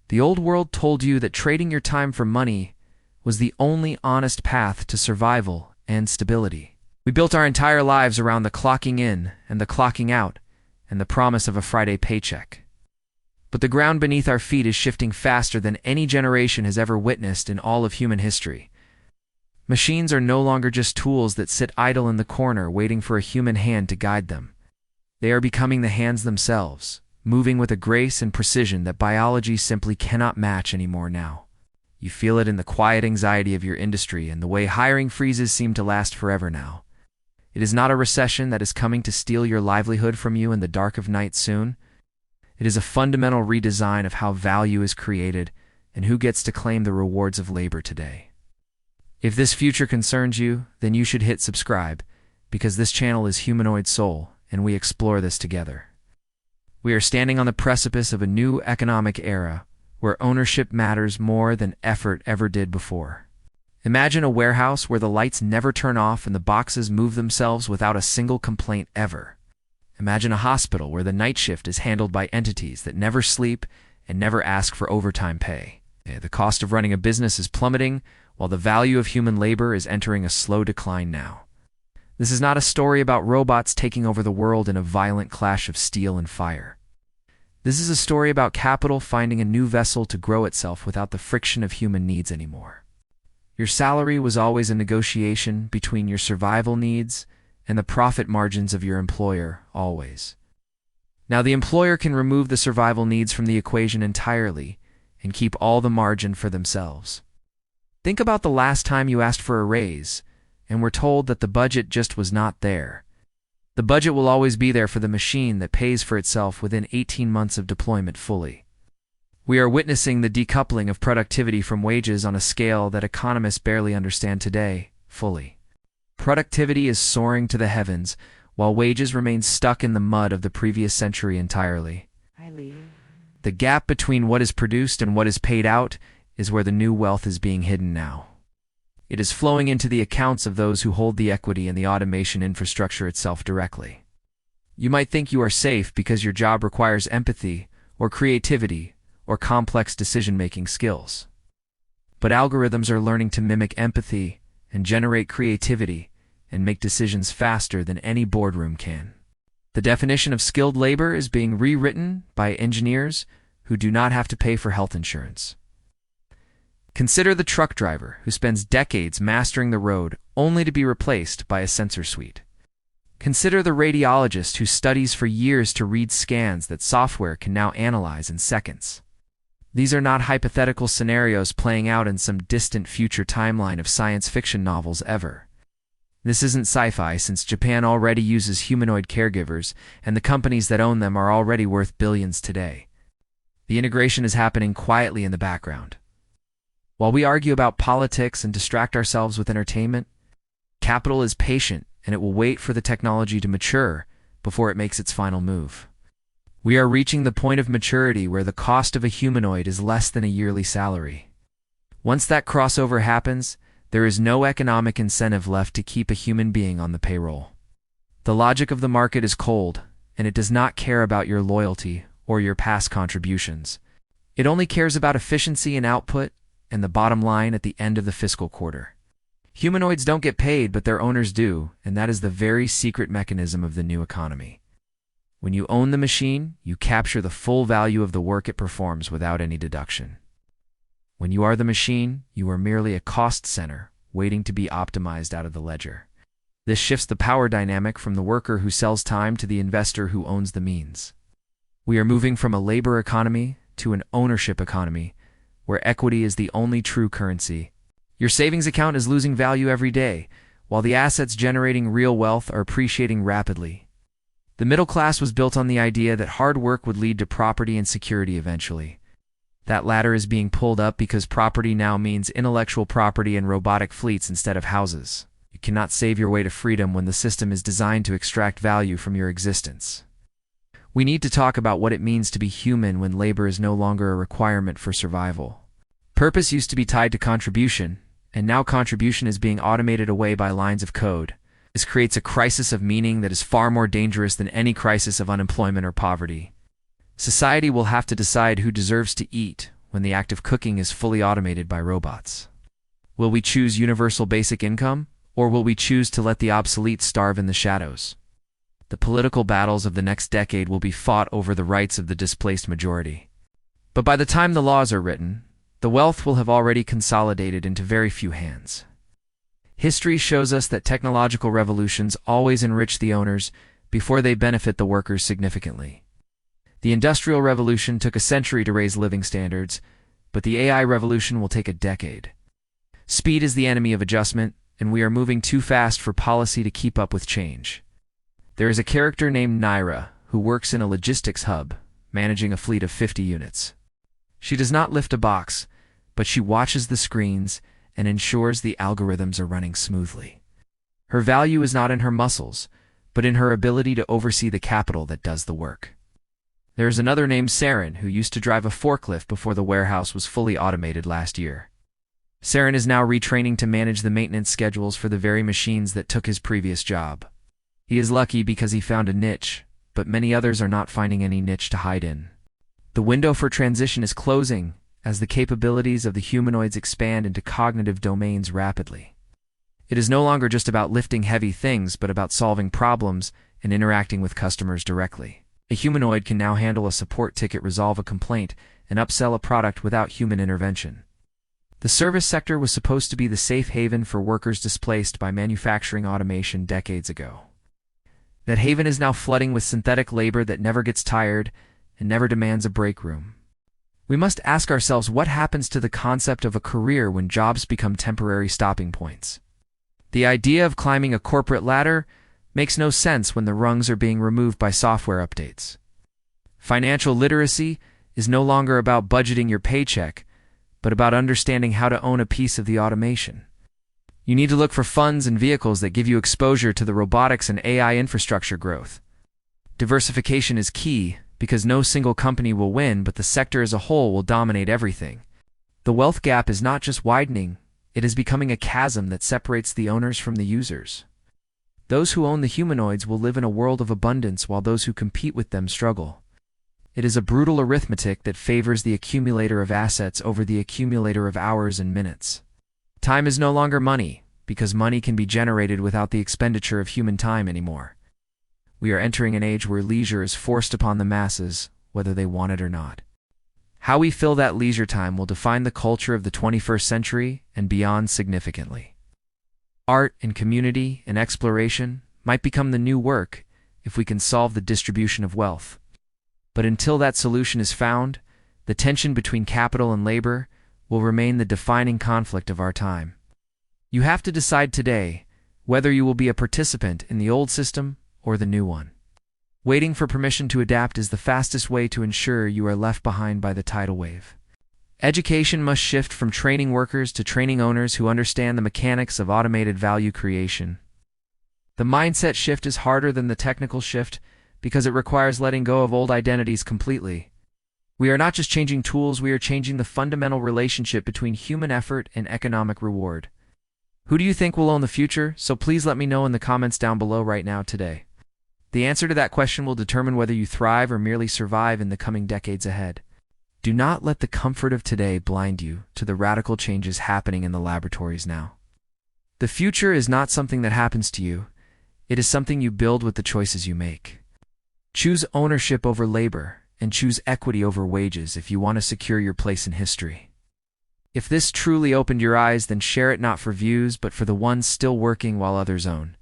The old world told you that trading your time for money was the only honest path to survival and stability. We built our entire lives around the clocking in and the clocking out and the promise of a Friday paycheck. But the ground beneath our feet is shifting faster than any generation has ever witnessed in all of human history. Machines are no longer just tools that sit idle in the corner waiting for a human hand to guide them. They are becoming the hands themselves, moving with a grace and precision that biology simply cannot match anymore now. You feel it in the quiet anxiety of your industry and the way hiring freezes seem to last forever now. It is not a recession that is coming to steal your livelihood from you in the dark of night soon. It is a fundamental redesign of how value is created and who gets to claim the rewards of labor today. If this future concerns you, then you should hit subscribe, because this channel is Humanoid Soul, and we explore this together. We are standing on the precipice of a new economic era, where ownership matters more than effort ever did before. Imagine a warehouse where the lights never turn off and the boxes move themselves without a single complaint ever. Imagine a hospital where the night shift is handled by entities that never sleep and never ask for overtime pay. The cost of running a business is plummeting, while the value of human labor is entering a slow decline now. This is not a story about robots taking over the world in a violent clash of steel and fire. This is a story about capital finding a new vessel to grow itself without the friction of human needs anymore. Your salary was always a negotiation between your survival needs and the profit margins of your employer, always. Now the employer can remove the survival needs from the equation entirely and keep all the margin for themselves. Think about the last time you asked for a raise and were told that the budget just was not there. The budget will always be there for the machine that pays for itself within 18 months of deployment fully. We are witnessing the decoupling of productivity from wages on a scale that economists barely understand today, fully. Productivity is soaring to the heavens, while wages remain stuck in the mud of the previous century entirely. The gap between what is produced and what is paid out is where the new wealth is being hidden now. It is flowing into the accounts of those who hold the equity in the automation infrastructure itself directly. You might think you are safe because your job requires empathy, or creativity, or complex decision-making skills. But algorithms are learning to mimic empathy and generate creativity and make decisions faster than any boardroom can. The definition of skilled labor is being rewritten by engineers who do not have to pay for health insurance. Consider the truck driver who spends decades mastering the road only to be replaced by a sensor suite. Consider the radiologist who studies for years to read scans that software can now analyze in seconds. These are not hypothetical scenarios playing out in some distant future timeline of science fiction novels ever. This isn't sci-fi, since Japan already uses humanoid caregivers, and the companies that own them are already worth billions today. The integration is happening quietly in the background. While we argue about politics and distract ourselves with entertainment, capital is patient and it will wait for the technology to mature before it makes its final move. We are reaching the point of maturity where the cost of a humanoid is less than a yearly salary. Once that crossover happens, there is no economic incentive left to keep a human being on the payroll. The logic of the market is cold, and it does not care about your loyalty or your past contributions. It only cares about efficiency and output and the bottom line at the end of the fiscal quarter. Humanoids don't get paid, but their owners do, and that is the very secret mechanism of the new economy. When you own the machine, you capture the full value of the work it performs without any deduction. When you are the machine, you are merely a cost center, waiting to be optimized out of the ledger. This shifts the power dynamic from the worker who sells time to the investor who owns the means. We are moving from a labor economy to an ownership economy, where equity is the only true currency. Your savings account is losing value every day, while the assets generating real wealth are appreciating rapidly. The middle class was built on the idea that hard work would lead to property and security eventually. That ladder is being pulled up because property now means intellectual property and robotic fleets instead of houses. You cannot save your way to freedom when the system is designed to extract value from your existence. We need to talk about what it means to be human when labor is no longer a requirement for survival. Purpose used to be tied to contribution, and now contribution is being automated away by lines of code. This creates a crisis of meaning that is far more dangerous than any crisis of unemployment or poverty. Society will have to decide who deserves to eat, when the act of cooking is fully automated by robots? Will we choose universal basic income, or will we choose to let the obsolete starve in the shadows? The political battles of the next decade will be fought over the rights of the displaced majority. But by the time the laws are written, the wealth will have already consolidated into very few hands. History shows us that technological revolutions always enrich the owners before they benefit the workers significantly. The Industrial Revolution took a century to raise living standards, but the AI revolution will take a decade. Speed is the enemy of adjustment, and we are moving too fast for policy to keep up with change. There is a character named Naira who works in a logistics hub, managing a fleet of 50 units. She does not lift a box, but she watches the screens and ensures the algorithms are running smoothly. Her value is not in her muscles, but in her ability to oversee the capital that does the work. There is another named Saren who used to drive a forklift before the warehouse was fully automated last year. Saren is now retraining to manage the maintenance schedules for the very machines that took his previous job. He is lucky because he found a niche, but many others are not finding any niche to hide in. The window for transition is closing as the capabilities of the humanoids expand into cognitive domains rapidly. It is no longer just about lifting heavy things, but about solving problems and interacting with customers directly. A humanoid can now handle a support ticket, resolve a complaint, and upsell a product without human intervention. The service sector was supposed to be the safe haven for workers displaced by manufacturing automation decades ago. That haven is now flooding with synthetic labor that never gets tired and never demands a break room. We must ask ourselves what happens to the concept of a career when jobs become temporary stopping points. The idea of climbing a corporate ladder makes no sense when the rungs are being removed by software updates. Financial literacy is no longer about budgeting your paycheck, but about understanding how to own a piece of the automation. You need to look for funds and vehicles that give you exposure to the robotics and AI infrastructure growth. Diversification is key because no single company will win, but the sector as a whole will dominate everything. The wealth gap is not just widening, it is becoming a chasm that separates the owners from the users. Those who own the humanoids will live in a world of abundance while those who compete with them struggle. It is a brutal arithmetic that favors the accumulator of assets over the accumulator of hours and minutes. Time is no longer money, because money can be generated without the expenditure of human time anymore. We are entering an age where leisure is forced upon the masses, whether they want it or not. How we fill that leisure time will define the culture of the 21st century and beyond significantly. Art and community and exploration might become the new work if we can solve the distribution of wealth. But until that solution is found, the tension between capital and labor will remain the defining conflict of our time. You have to decide today whether you will be a participant in the old system or the new one. Waiting for permission to adapt is the fastest way to ensure you are left behind by the tidal wave. Education must shift from training workers to training owners who understand the mechanics of automated value creation. The mindset shift is harder than the technical shift because it requires letting go of old identities completely. We are not just changing tools, we are changing the fundamental relationship between human effort and economic reward. Who do you think will own the future? So please let me know in the comments down below right now today. The answer to that question will determine whether you thrive or merely survive in the coming decades ahead. Do not let the comfort of today blind you to the radical changes happening in the laboratories now. The future is not something that happens to you. It is something you build with the choices you make. Choose ownership over labor and choose equity over wages if you want to secure your place in history. If this truly opened your eyes, then share it not for views but for the ones still working while others own.